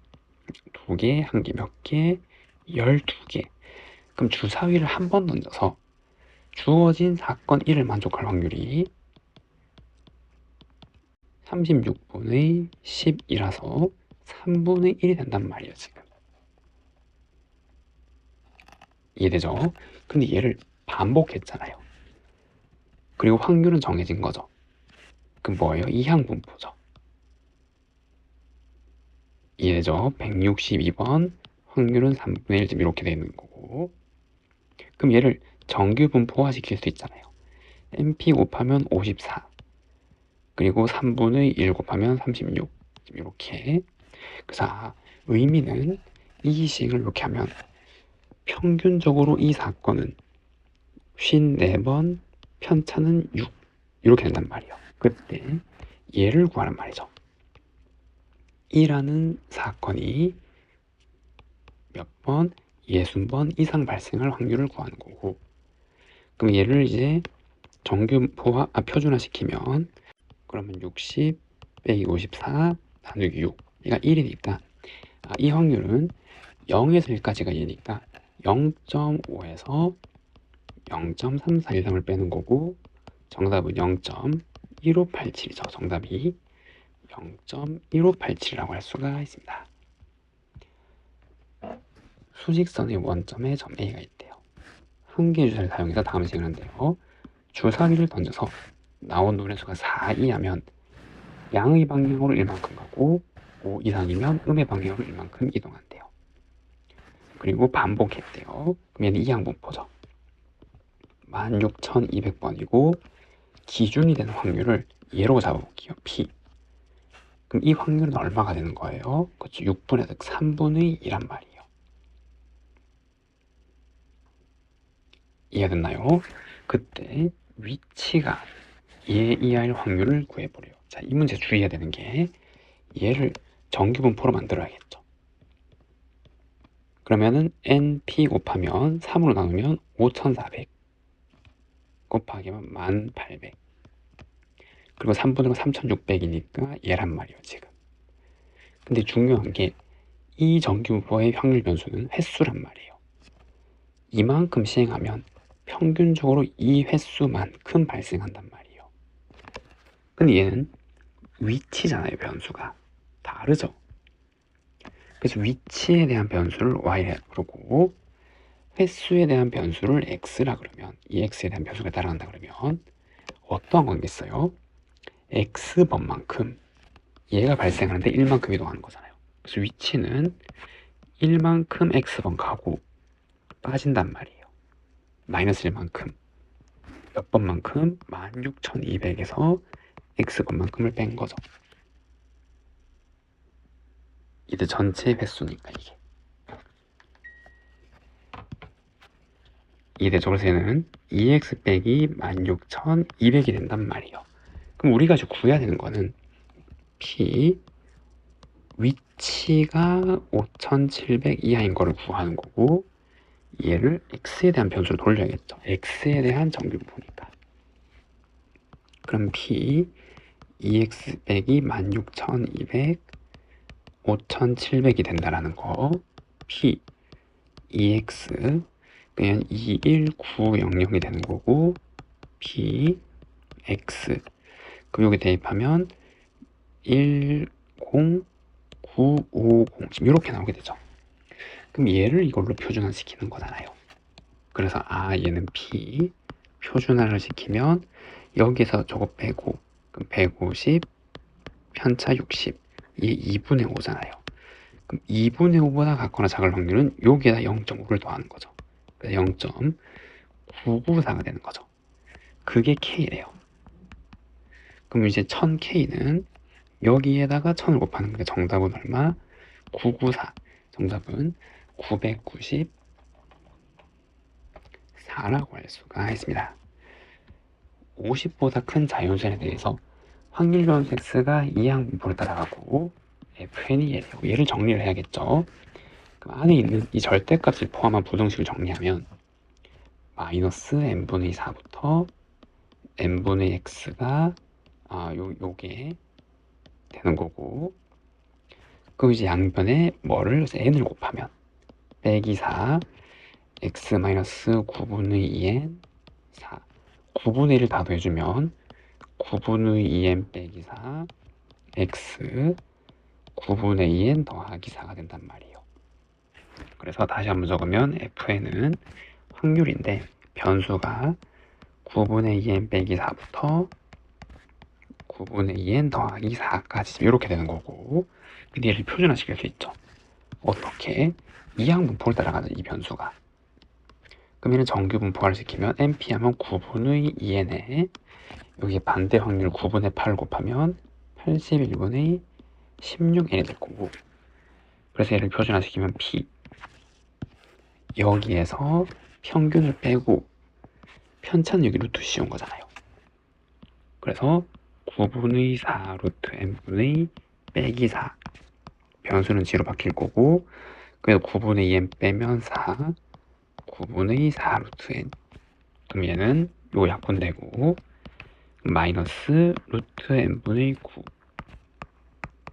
2개, 1개, 몇 개, 12개. 그럼 주사위를 한 번 던져서 주어진 사건 1을 만족할 확률이 36분의 10이라서 3분의 1이 된단 말이에요, 지금. 이해되죠? 근데 얘를 반복했잖아요. 그리고 확률은 정해진 거죠. 그럼 뭐예요? 이항분포죠. 이해되죠? 162번 확률은 3분의 1 이렇게 되는 거고, 그럼 얘를 정규 분포화 시킬 수 있잖아요. NP 곱하면 54, 그리고 3분의 1 곱하면 36, 이렇게. 그래서 의미는 이 식을 이렇게 하면 평균적으로 이 사건은 54번, 편차는 6 이렇게 된단 말이에요. 그때 얘를 구하란 말이죠. 2라는 사건이 몇 번, 60번 이상 발생할 확률을 구하는 거고, 그럼 얘를 이제 표준화 시키면 그러면 60 빼기 54 나누기 6, 얘가 1이니까 이 확률은 0에서 1까지가 얘니까 0.5에서 0.3413을 빼는 거고, 정답은 0.1587이죠. 정답이 0.1587이라고 할 수가 있습니다. 수직선의 원점에 점 A가 있대요. 한 개의 주사를 사용해서 다음 시행을 한대요. 주사위를 던져서 나온 눈의 수가 4 이하면 양의 방향으로 1만큼 가고, 5 이상이면 음의 방향으로 1만큼 이동한대요. 그리고 반복했대요. 그럼 얘는 이항분포죠. 16,200번이고 기준이 되는 확률을 얘로 잡아볼게요. P. 그럼 이 확률은 얼마가 되는 거예요? 그렇죠. 6분의 3분의 2란 말이에요. 이해됐나요? 그때 위치가 얘 이하일 확률을 구해보래요. 자, 이 문제 주의해야 되는 게 얘를 정규분포로 만들어야겠죠. 그러면은 NP 곱하면 3으로 나누면 5400 곱하기면 1800, 그리고 3분의 3600이니까 얘란 말이에요, 지금. 근데 중요한 게 이 정규분포의 확률 변수는 횟수란 말이에요. 이만큼 시행하면 평균적으로 이 횟수만큼 발생한단 말이에요. 근데 얘는 위치잖아요, 변수가. 다르죠. 그래서 위치에 대한 변수를 y라 그러고 횟수에 대한 변수를 x라 그러면, 이 x에 대한 변수가 따라간다 그러면 어떠한 관계있어요? x번만큼 얘가 발생하는데 1만큼 이동하는 거잖아요. 그래서 위치는 1만큼 x번 가고 빠진단 말이에요. 마이너스 1만큼. 몇 번만큼? 16,200에서 x번만큼을 뺀 거죠. 이제 전체 횟수니까 이게. 이 대적으로서는 2x 빼기 16,200이 된단 말이에요. 그럼 우리가 지금 구해야 되는 거는 p 위치가 5,700 이하인 거를 구하는 거고, 얘를 x에 대한 변수로 돌려야겠죠. x에 대한 정규분포니까. 그럼 p 2x 빼기 16,200 5,700이 된다라는 거. p 2x 그냥 21900이 되는 거고, p x 그럼 여기 대입하면 10950 지금 이렇게 나오게 되죠. 그럼 얘를 이걸로 표준화 시키는 거잖아요. 그래서 얘는 p 표준화를 시키면 여기서 저거 빼고, 그럼 150 편차 60 이게 2분의 5잖아요. 그럼 2분의 5보다 같거나 작을 확률은 여기에다 0.5를 더하는 거죠. 그래서 0.994가 되는 거죠. 그게 K래요. 그럼 이제 1000K는 여기에다가 1000을 곱하는 거니까 정답은 얼마? 994. 정답은 994라고 할 수가 있습니다. 50보다 큰 자연수에 대해서 확률 변수 x가 이항분포를 따라가고 fn이 얘래요. 얘를 정리를 해야겠죠. 그럼 안에 있는 이 절대값을 포함한 부등식을 정리하면 마이너스 n분의 4부터 n분의 x가 요게 되는 거고, 그럼 이제 양변에 뭐를 n을 곱하면 빼기 4 x 마이너스 9분의 2n 4 9분의 1을 다 더해주면 9분의 2n 빼기 4 x 9분의 2n 더하기 4가 된단 말이에요. 그래서 다시 한번 적으면 fn은 확률인데 변수가 9분의 2n 빼기 4부터 9분의 2n 더하기 4까지 이렇게 되는 거고, 근데 얘를 표준화시킬 수 있죠. 어떻게? 이항분포를 따라가는 이 변수가. 그럼 얘는 정규분포화를 시키면 np 하면 9분의 2n에 여기에 반대 확률 9분의 8을 곱하면 81분의 16n이 될 거고, 그래서 얘를 표준화시키면 p 여기에서 평균을 빼고 편차는 여기 루트 씌운 거잖아요. 그래서 9분의 4 루트 n분의 빼기 4 변수는 g로 바뀔 거고, 그래서 9분의 2n 빼면 4 9분의 4 루트 n. 그럼 얘는 요 약분되고 마이너스 루트 n분의 9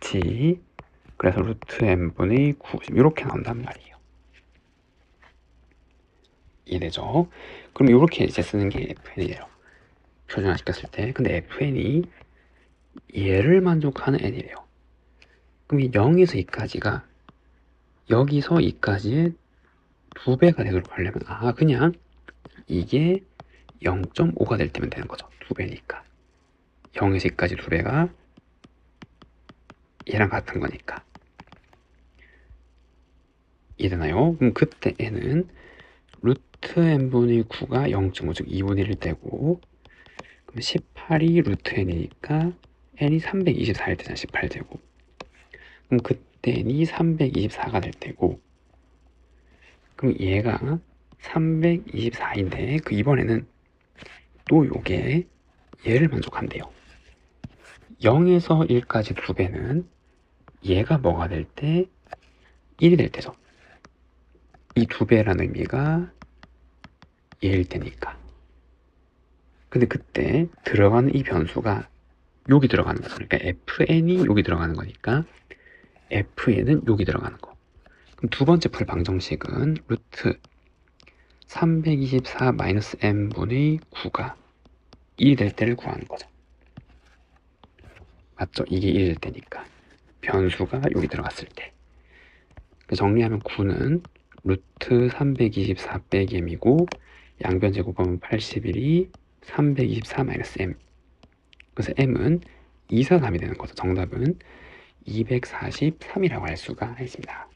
g 그래서 루트 n분의 9 이렇게 나온단 말이에요. 이해되죠? 그럼 이렇게 이제 쓰는 게 fn이에요. 표준화 시켰을 때. 근데 fn이 얘를 만족하는 n이래요. 그럼 이 0에서 2까지가 여기서 2까지의 2배가 되도록 하려면 그냥 이게 0.5가 될 때면 되는 거죠. 2배니까 0에서 2까지 2배가 얘랑 같은 거니까. 이해되나요? 그럼 그때 n은 루트 n분의 9가 0.5 즉 2분의 1일 때고, 그럼 18이 루트 n이니까 n이 324일 때잖아. 18 되고, 그럼 그때 n이 324가 될 때고, 그럼 얘가 324인데 그 이번에는 또 요게 얘를 만족한대요. 0에서 1까지 2배는 얘가 뭐가 될 때? 1이 될 때죠. 이 2배라는 의미가 얘일 때니까. 근데 그때 들어가는 이 변수가 여기 들어가는 거. 그러니까 fn이 여기 들어가는 거니까 fn은 여기 들어가는 거. 그럼 두 번째 풀 방정식은 루트 324 마이너스 n분의 9가 1이 될 때를 구하는 거죠. 맞죠? 이게 1이 될 때니까. 변수가 여기 들어갔을 때. 정리하면 9는 루트 324 빼기 m이고, 양변 제곱하면 81이 324 마이너스 m. 그래서 m은 243이 되는 거죠. 정답은 243이라고 할 수가 있습니다.